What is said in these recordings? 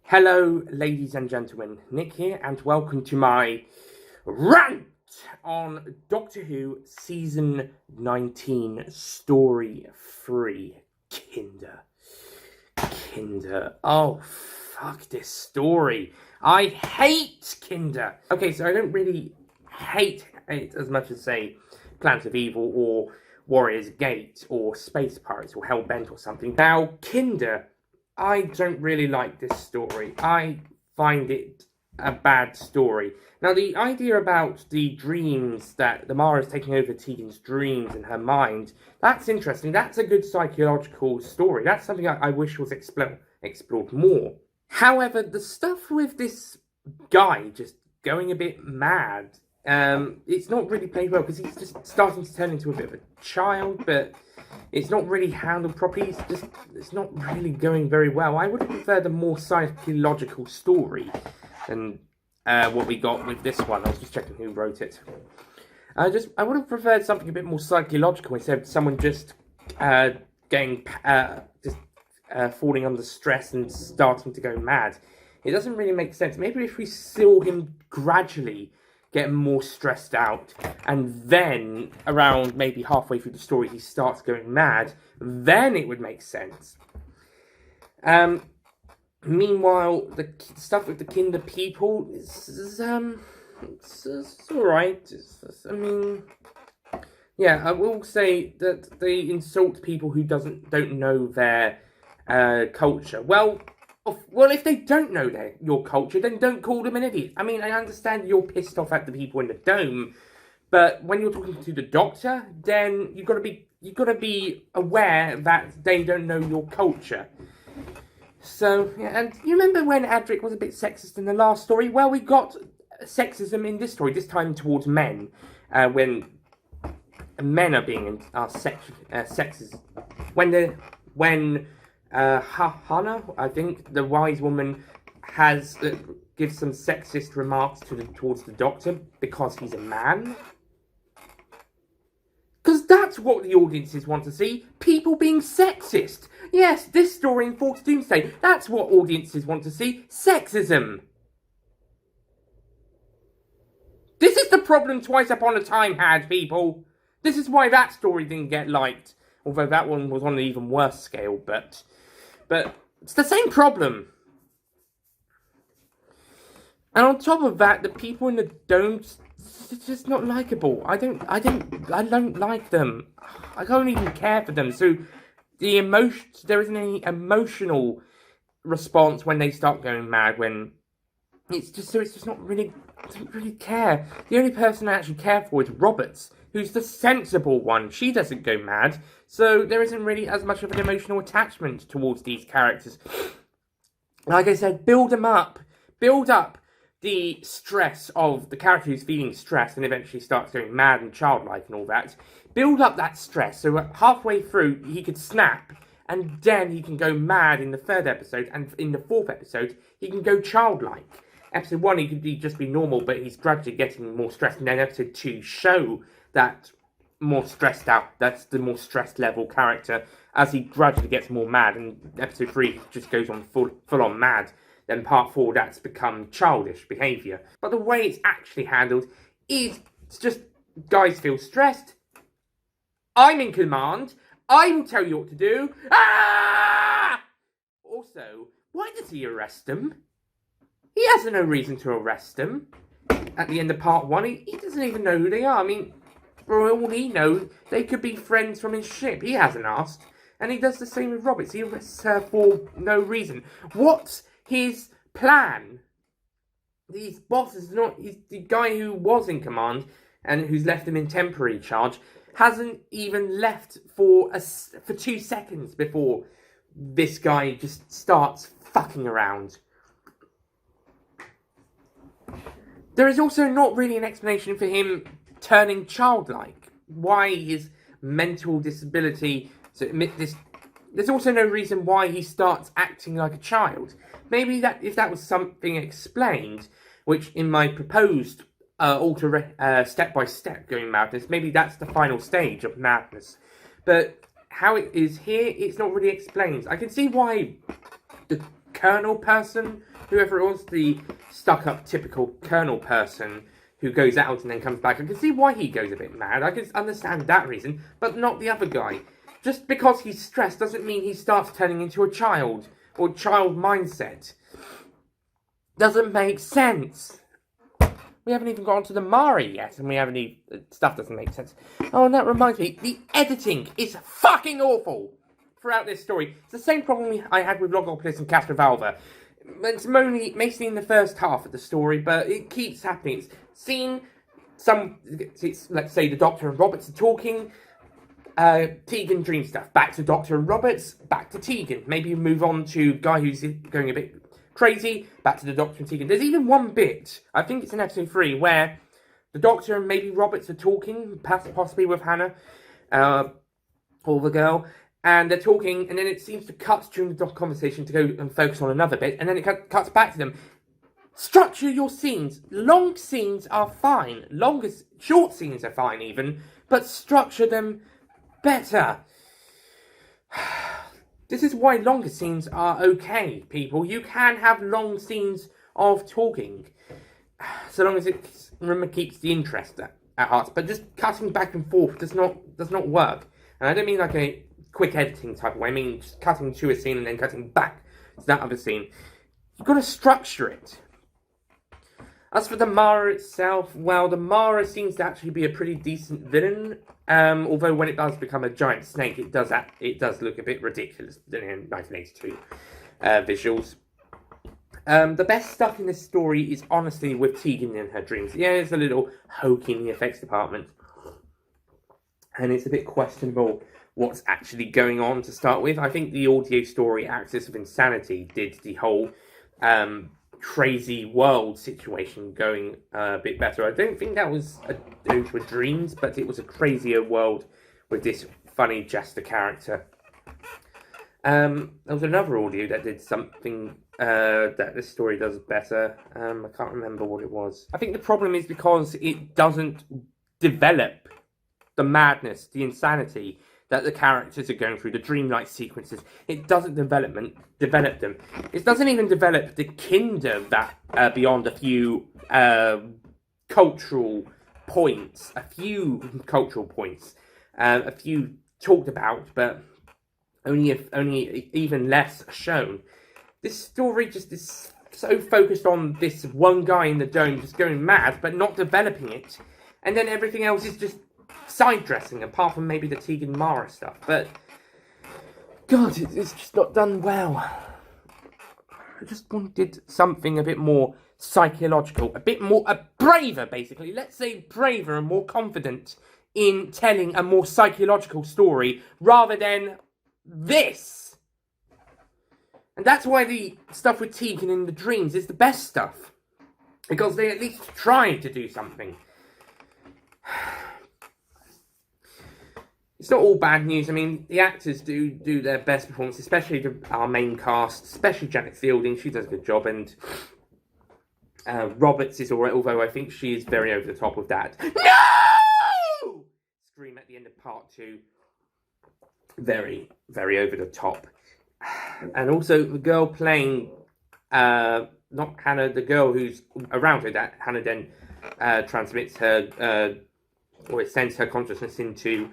Hello, ladies and gentlemen, Nick here, and welcome to my rant on Doctor Who Season 19, Story 3, Kinder. Oh, fuck this story. I hate Kinder. Okay, so I don't really hate it as much as, say, Planet of Evil, or Warrior's Gate, or Space Pirates, or Hellbent, or something. Now, Kinder, I don't really like this story. I find it a bad story. Now, the idea about the dreams, that the Mara is taking over Tegan's dreams in her mind, that's interesting. That's a good psychological story. That's something I wish was explored more. However, the stuff with this guy just going a bit mad, it's not really played well, because he's just starting to turn into a bit of a child, but it's not really handled properly. It's not really going very well. I would have preferred a more psychological story than what we got with this one. I was just checking who wrote it. I would have preferred something a bit more psychological instead of someone just falling under stress and starting to go mad. It doesn't really make sense. Maybe if we saw him gradually get more stressed out, and then around maybe halfway through the story he starts going mad, then it would make sense. Meanwhile, the stuff with the Kinder people is alright. I will say that they insult people who don't know their culture. Well, if they don't know your culture, then don't call them an idiot. I mean, I understand you're pissed off at the people in the dome, but when you're talking to the Doctor, then you've got to be aware that they don't know your culture. So, yeah, and you remember when Adric was a bit sexist in the last story? Well, we got sexism in this story, this time towards men, when men are being sexist. When Hannah, I think, the wise woman, gives some sexist remarks towards the Doctor because he's a man. Because that's what the audiences want to see. People being sexist. Yes, this story in False Doomsday. That's what audiences want to see. Sexism. This is the problem Twice Upon a Time had, people. This is why that story didn't get liked. Although that one was on an even worse scale, but it's the same problem. And on top of that, the people in the domes, it's just not likable. I don't like them. I don't even care for them. So there isn't any emotional response when they start going mad. When it's just not really. I don't really care. The only person I actually care for is Roberts, who's the sensible one. She doesn't go mad, so there isn't really as much of an emotional attachment towards these characters. Like I said, build them up. Build up the stress of the character who's feeling stressed and eventually starts going mad and childlike and all that. Build up that stress so halfway through he could snap, and then he can go mad in the third episode, and in the fourth episode he can go childlike. Episode 1 he could just be normal, but he's gradually getting more stressed, and then episode 2 show that more stressed out, that's the more stressed level character as he gradually gets more mad, and episode 3 just goes on full on mad. Then part 4, that's become childish behaviour. But the way it's actually handled is it's just, guys feel stressed. I'm in command. I will tell you what to do. Ah! Also, why does he arrest them? He has no reason to arrest them. At the end of part 1, he doesn't even know who they are. I mean, for all he knows, they could be friends from his ship. He hasn't asked. And he does the same with Roberts. He arrests her for no reason. What's his plan? His boss is not... He's the guy who was in command and who's left him in temporary charge. hasn't even left for 2 seconds before this guy just starts fucking around. There is also not really an explanation for him turning childlike. Why his mental disability to admit this. There's also no reason why he starts acting like a child. Maybe that if that was something explained, which in my proposed step-by-step going madness, maybe that's the final stage of madness. But how it is here, it's not really explained. I can see why the colonel person, whoever it was, the stuck-up typical colonel person who goes out and then comes back, I can see why he goes a bit mad. I can understand that reason, but not the other guy. Just because he's stressed doesn't mean he starts turning into a child, or child mindset. Doesn't make sense. We haven't even got onto the Mari yet, and we haven't even... Stuff doesn't make sense. Oh, and that reminds me, the editing is fucking awful throughout this story. It's the same problem I had with Logopolis and Castrovalva. It's mostly in the first half of the story, but it keeps happening. Let's say the Doctor and Roberts are talking... Tegan dream stuff. Back to Doctor and Roberts, back to Tegan. Maybe you move on to guy who's going a bit crazy, back to the Doctor and Tegan. There's even one bit, I think it's in episode 3, where the Doctor and maybe Roberts are talking, possibly with Hannah, or the girl, and they're talking, and then it seems to cut during the conversation to go and focus on another bit, and then it cuts back to them. Structure your scenes. Long scenes are fine. Short scenes are fine even, but structure them better. This is why longer scenes are okay, people. You can have long scenes of talking, so long as it keeps the interest at heart. But just cutting back and forth does not work. And I don't mean like a quick editing type of way. I mean just cutting to a scene and then cutting back to that other scene. You've got to structure it. As for the Mara itself, well, the Mara seems to actually be a pretty decent villain. Although when it does become a giant snake, it does look a bit ridiculous in 1982 visuals. The best stuff in this story is honestly with Tegan in her dreams. Yeah, there's a little hokey in the effects department, and it's a bit questionable what's actually going on to start with. I think the audio story Axis of Insanity did the whole crazy world situation going a bit better. I don't think that was due to dreams, but it was a crazier world with this funny jester character. There was another audio that did something that this story does better. I can't remember what it was. I think the problem is because it doesn't develop the madness, the insanity that the characters are going through, the dreamlike sequences. It doesn't develop them. It doesn't even develop the kingdom that beyond a few cultural points. A few talked about, but only even less shown. This story just is so focused on this one guy in the dome just going mad, but not developing it. And then everything else is just side dressing, apart from maybe the Tegan Mara stuff. But God, it's just not done well. I just wanted something a bit more psychological, braver, basically. Let's say braver and more confident in telling a more psychological story rather than this. And that's why the stuff with Tegan in the dreams is the best stuff, because they at least tried to do something. It's not all bad news. I mean, the actors do their best performance, especially our main cast, especially Janet Fielding. She does a good job, and Roberts is alright, although I think she is very over the top with that. No! Scream at the end of part 2. Very, very over the top. And also the girl playing, not Hannah, the girl who's around her, that Hannah then transmits her, or it sends her consciousness into.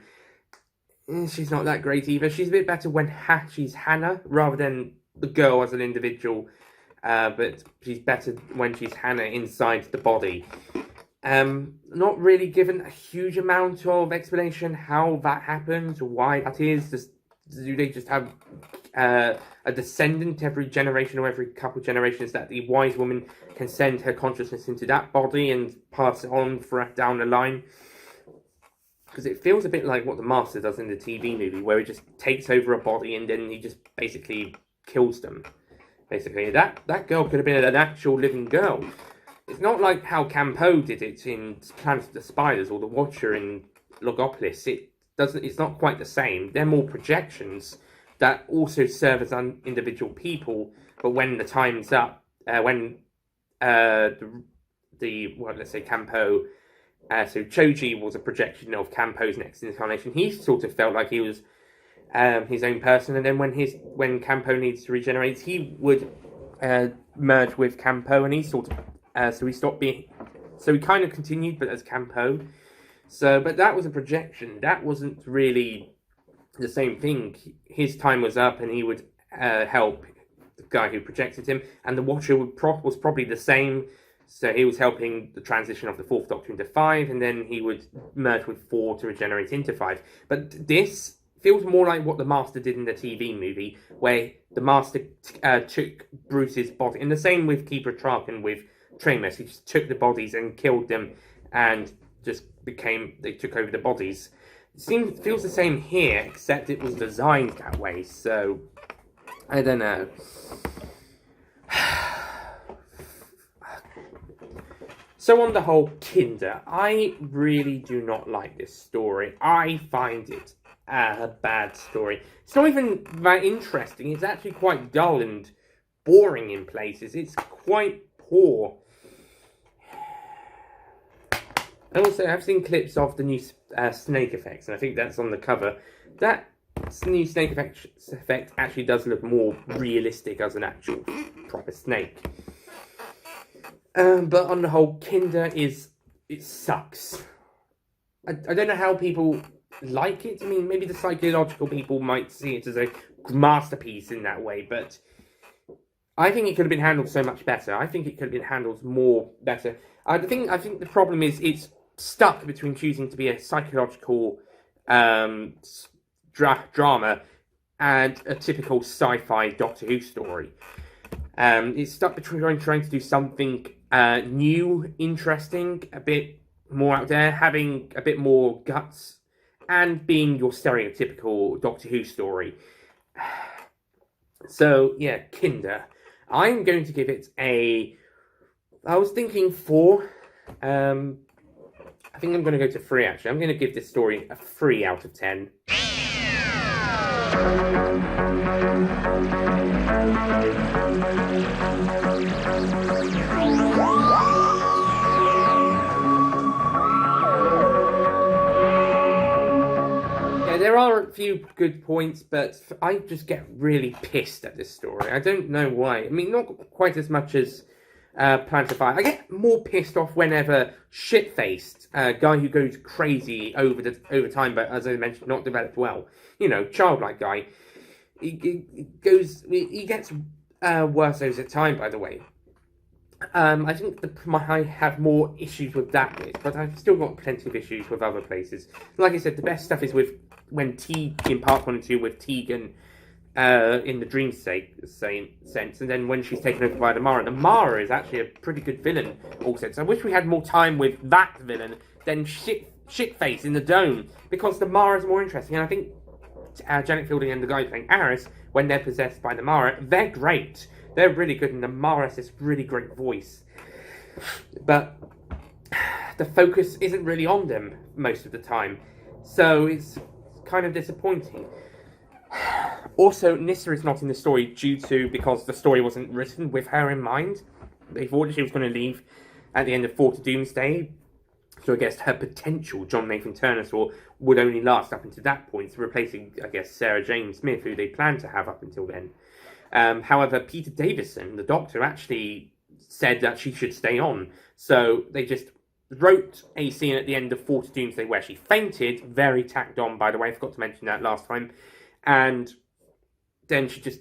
She's not that great either. She's a bit better when she's Hannah rather than the girl as an individual. But she's better when she's Hannah inside the body. Not really given a huge amount of explanation how that happens or why that is. Do they just have a descendant every generation or every couple of generations that the wise woman can send her consciousness into that body and pass it on down the line? because it feels a bit like what the Master does in the TV movie, where he just takes over a body and then he just basically kills them. Basically, that girl could have been an actual living girl. It's not like how Campo did it in Planet of the Spiders or the Watcher in Logopolis. It's not quite the same. They're more projections that also serve as individual people. But when the time's up, when let's say Campo, so Choji was a projection of Campo's next incarnation. He sort of felt like he was his own person, and then when Campo needs to regenerate, he would merge with Campo, and he sort of so he stopped being. So he kind of continued, but as Campo. So, but that was a projection. That wasn't really the same thing. His time was up, and he would help the guy who projected him, and the Watcher was probably the same. So he was helping the transition of the Fourth Doctor into 5, and then he would merge with 4 to regenerate into 5. But this feels more like what the Master did in the TV movie, where the Master took Bruce's body, and the same with Keeper Traken with Tramos. He just took the bodies and killed them, and just they took over the bodies. It feels the same here, except it was designed that way. So I don't know. So on the whole, Kinder, I really do not like this story. I find it a bad story. It's not even that interesting. It's actually quite dull and boring in places. It's quite poor. And also, I've seen clips of the new snake effects, and I think that's on the cover. That new snake effect actually does look more realistic as an actual proper snake. But on the whole, Kinder it sucks. I don't know how people like it. I mean, maybe the psychological people might see it as a masterpiece in that way, but I think it could have been handled so much better. I think it could have been handled more better. I think the problem is it's stuck between choosing to be a psychological drama and a typical sci-fi Doctor Who story. It's stuck between trying to do something new, interesting, a bit more out there, having a bit more guts, and being your stereotypical Doctor Who story. So, yeah, Kinder. I'm going to give it I was thinking 4. I think I'm going to go to 3, actually. I'm going to give this story a 3 out of 10. There are a few good points, but I just get really pissed at this story. I don't know why. I mean, not quite as much as Planet of Fire. I get more pissed off whenever shit-faced guy who goes crazy over time, but as I mentioned, not developed well. You know, childlike guy. He gets worse over time, by the way. I think I have more issues with that bit, but I've still got plenty of issues with other places. Like I said, the best stuff is with when in part 1 and 2 with Tegan in the dream sense, and then when she's taken over by the Mara. The Mara is actually a pretty good villain also. So I wish we had more time with that villain than shitface in the Dome, because the Mara is more interesting. And I think Janet Fielding and the guy playing Aris, when they're possessed by the Mara, they're great. They're really good, and the Mara has this really great voice. But the focus isn't really on them most of the time. So it's kind of disappointing. Also, Nyssa is not in the story because the story wasn't written with her in mind. They thought she was going to leave at the end of 4 to Doomsday. So I guess her potential John Nathan Turner story would only last up until that point, replacing, I guess, Sarah Jane Smith, who they planned to have up until then. However, Peter Davison, the Doctor, actually said that she should stay on. So they just wrote a scene at the end of 4 to Doomsday where she fainted, very tacked on, by the way, I forgot to mention that last time, and then she just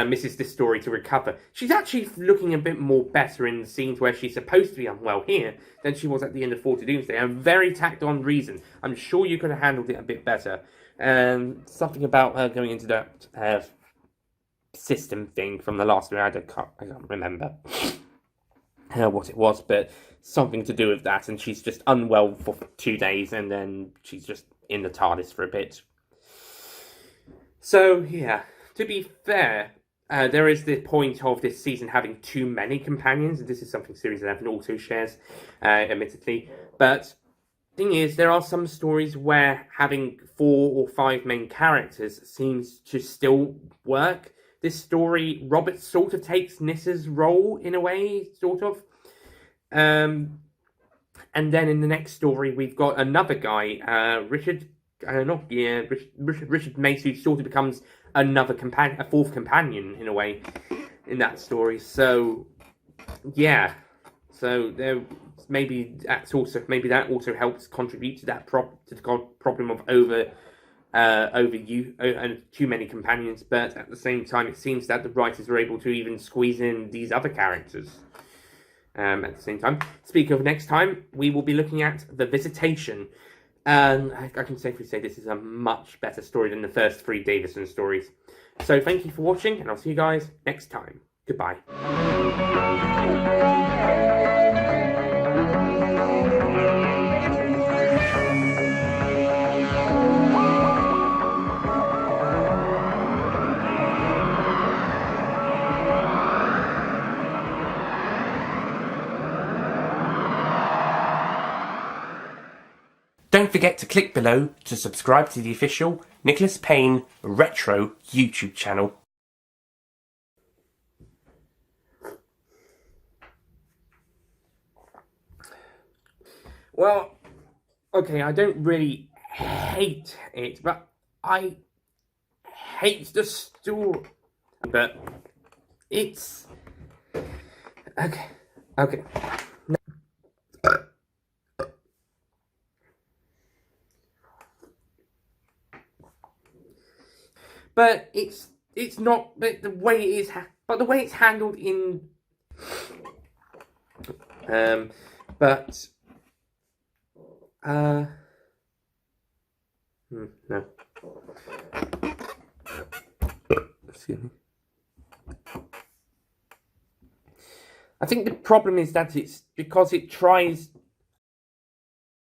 misses this story to recover. She's actually looking a bit more better in the scenes where she's supposed to be unwell here than she was at the end of 4 to Doomsday. A very tacked on reason. I'm sure you could have handled it a bit better. Something about her going into that system thing from the last one, I can't remember what it was, but something to do with that, and she's just unwell for 2 days, and then she's just in the TARDIS for a bit. So, yeah, to be fair, there is the point of this season having too many companions, and this is something Series 11 also shares, admittedly. But thing is, there are some stories where having 4 or 5 main characters seems to still work. This story, Robert sort of takes Nissa's role in a way, sort of. And then in the next story, we've got another guy, Richard. I don't know. Yeah, Richard Mace, who sort of becomes another companion, a 4th companion in a way, in that story. So, yeah. So there, maybe that also helps contribute to that problem of too many companions. But at the same time, it seems that the writers were able to even squeeze in these other characters. At the same time, speaking of next time, we will be looking at The Visitation. And I can safely say this is a much better story than the first 3 Davison stories. So thank you for watching, and I'll see you guys next time. Goodbye. Don't forget to click below to subscribe to the official Nicholas Payne Retro YouTube channel. Well, okay, I don't really hate it, but I hate the story. But it's... Okay. But it's not. But the way it is, but the way it's handled in, but no. Excuse me. I think the problem is that it's because it tries